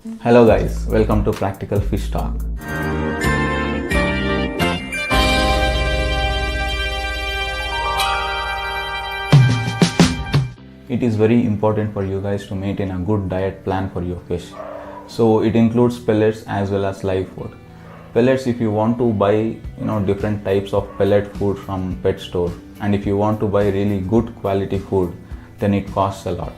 Hello guys, welcome to Practical Fish Talk. It is very important for you guys to maintain a good diet plan for your fish. So it includes pellets as well as live food. Pellets, if you want to buy different types of pellet food from pet store, and if you want to buy really good quality food, then it costs a lot.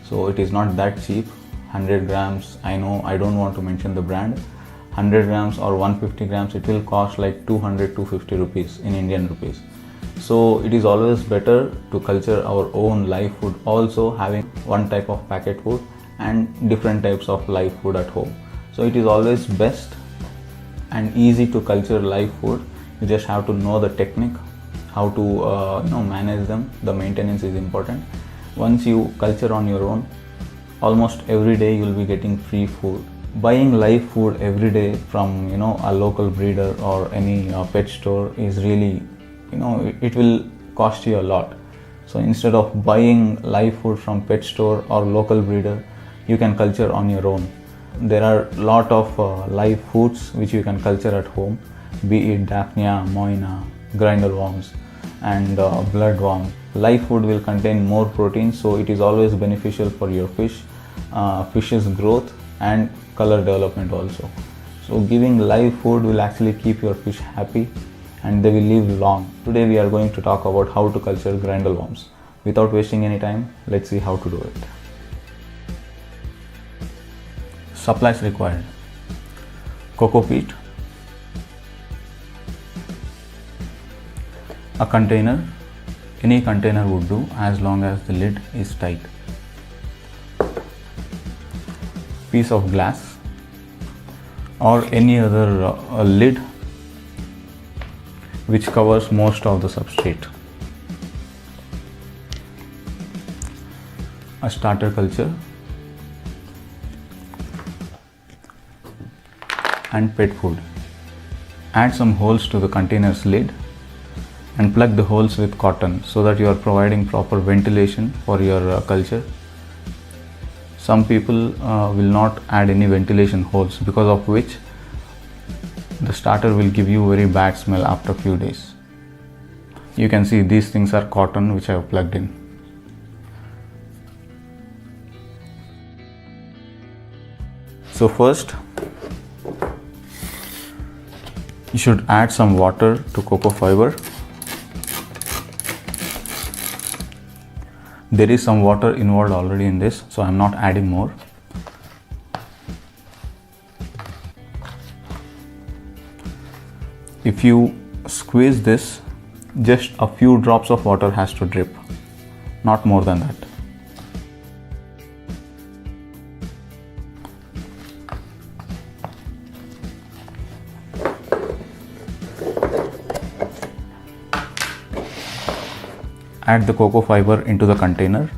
So it is not that cheap. 100 grams, I know I don't want to mention the brand, 100 grams or 150 grams, it will cost like 200-250 rupees in Indian rupees. So it is always better to culture our own live food, also having one type of packet food and different types of live food at home. So it is always best and easy to culture live food. You just have to know the technique, how to manage them. The maintenance is important. Once you culture on your own, almost every day you will be getting free food. Buying live food every day from a local breeder or any pet store is really it will cost you a lot. So instead of buying live food from pet store or local breeder, you can culture on your own. There are a lot of live foods which you can culture at home, be it Daphnia, Moina, grindelworms and bloodworm. Live food will contain more protein, so it is always beneficial for your fish's growth and color development also. So giving live food will actually keep your fish happy and they will live long. Today we are going to talk about how to culture grindelworms. Without wasting any time, let's see how to do it. Supplies required: coco peat, a container, any container would do as long as the lid is tight, piece of glass or any other lid which covers most of the substrate, a starter culture and pet food. Add some holes to the container's lid and plug the holes with cotton so that you are providing proper ventilation for your culture. Some people will not add any ventilation holes, because of which the starter will give you very bad smell after a few days. You can see these things are cotton which I have plugged in. So first you should add some water to cocoa fiber. There is some water involved already in this, so I am not adding more. If you squeeze this, just a few drops of water has to drip, not more than that. Add the cocoa fiber into the container.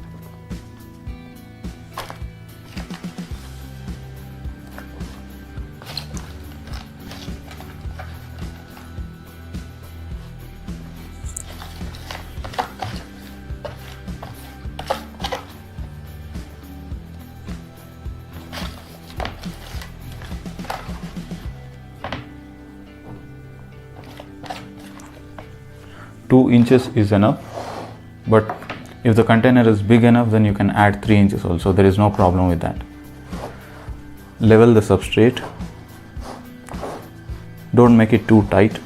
Two inches is enough, but if the container is big enough, then you can add 3 inches also. There is no problem with that. Level the substrate. Don't make it too tight.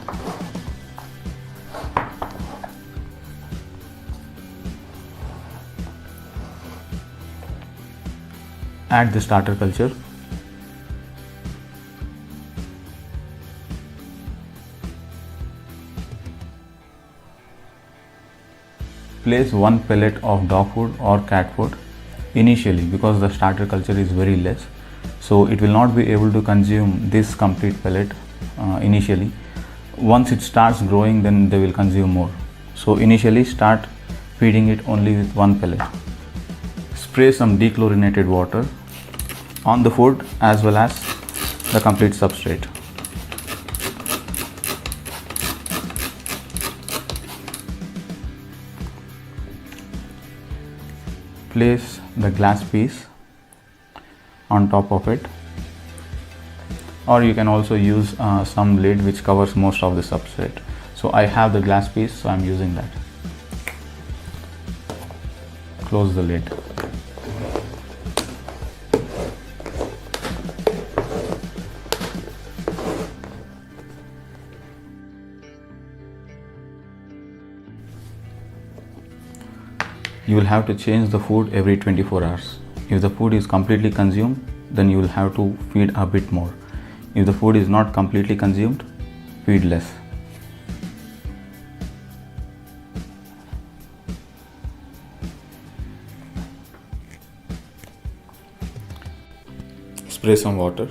Add the starter culture. Place one pellet of dog food or cat food initially, because the starter culture is very less, so it will not be able to consume this complete pellet initially. Once it starts growing, then they will consume more. So initially start feeding it only with one pellet. Spray some dechlorinated water on the food as well as the complete substrate. Place the glass piece on top of it or you can also use some lid which covers most of the substrate. So I have the glass piece, so I'm using that. Close the lid. You will have to change the food every 24 hours. If the food is completely consumed, then you will have to feed a bit more. If the food is not completely consumed, feed less. Spray some water.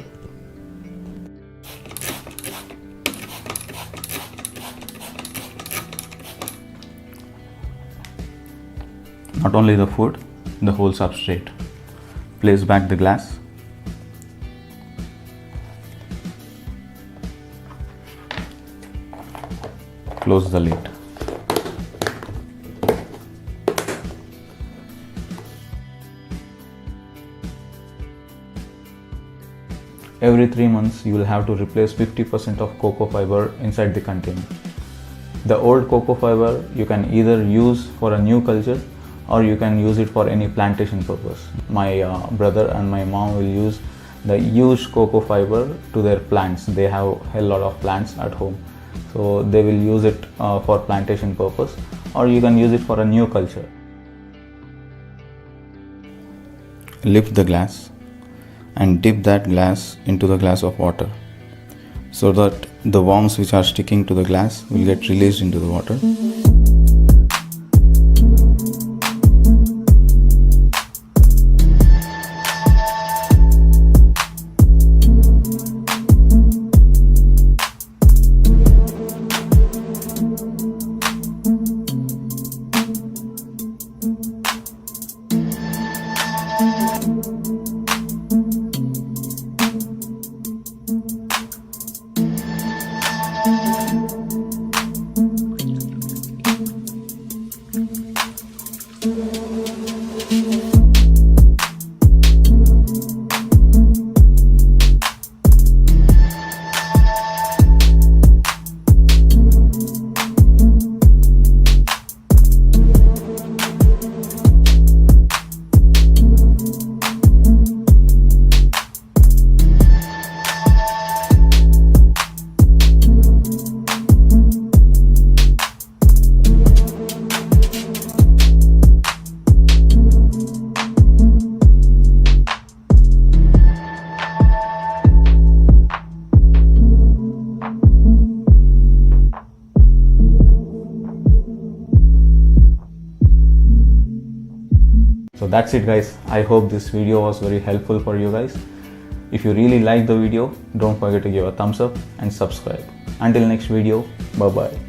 Not only the food, the whole substrate. Place back the glass. Close the lid. Every 3 months, you will have to replace 50% of cocoa fiber inside the container. The old cocoa fiber you can either use for a new culture, or you can use it for any plantation purpose. My brother and my mom will use the used cocoa fiber to their plants. They have a lot of plants at home, so they will use it for plantation purpose, or you can use it for a new culture. Lift the glass and dip that glass into the glass of water, so that the worms which are sticking to the glass will get released into the water. So that's it guys. I hope this video was very helpful for you guys. If you really like the video, don't forget to give a thumbs up and subscribe. Until next video, bye bye.